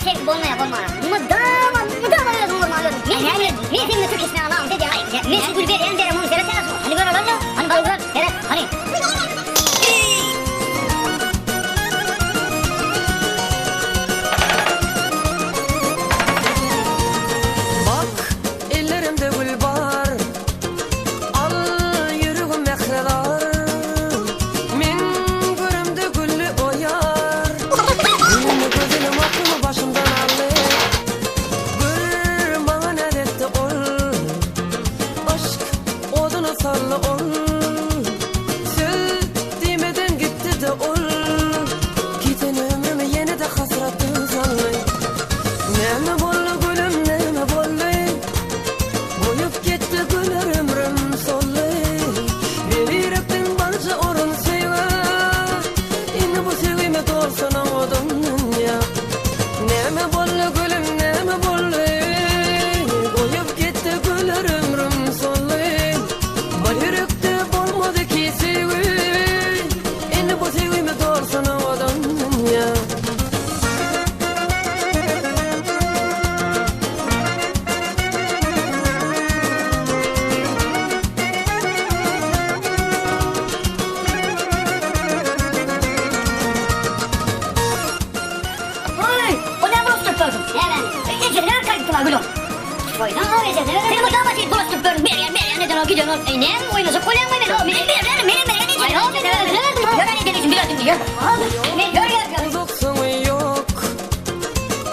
sevgi olmaya olmaya. Mıdama yazım olma yazım. Ne senin Türk ismi anam dedi ya. Ne şu gülbe en derim onu seyret yazma. Hani böyle lan ya. Hani balıklar seyret. Hani. Bak ellerimde gül var. Al yürüğüm mehrelar. Men görümde güllü oyar. Gülümü gözünüm aklımı başımdan aldı. Bir bana ne etti ol. Aşk odunu sarlı ol. Söz demeden gitti de ol. Giden ömrümü yine de hasretten sallayın. Neme bollu gülüm neme bollu. Boyup gitti güler ömrüm sollu. Beni yürekten barca orun sevgi. İnne bu sevgime doğsana odumdan ya. Neme bollu gülüm neme bollu. Boyup gitti güler ömrüm sollu. Bal yürekte bolmadı ki sevgi. İnne bu sevgime doğsana odumdan ya. Oy, o ne boş tutturdun? Evet. İçine kayıttılar gülüm. Oyna o işte. Senin bu dama şey boş tutturdun. Bir yer neden o gidiyorsun? Ne oynuyorsun? O ne oynuyorsun? Benim için. Ay o benim. Gören edin için biraz dinle. Gör. Uzaksan yok.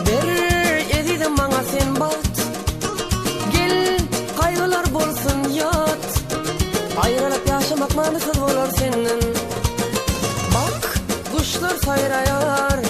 Bir edidim bana sen bat. Gel kaygılar bolsun yat. Ayrılıp yaşamak manasız olur senin. Bak kuşlar sayrayar.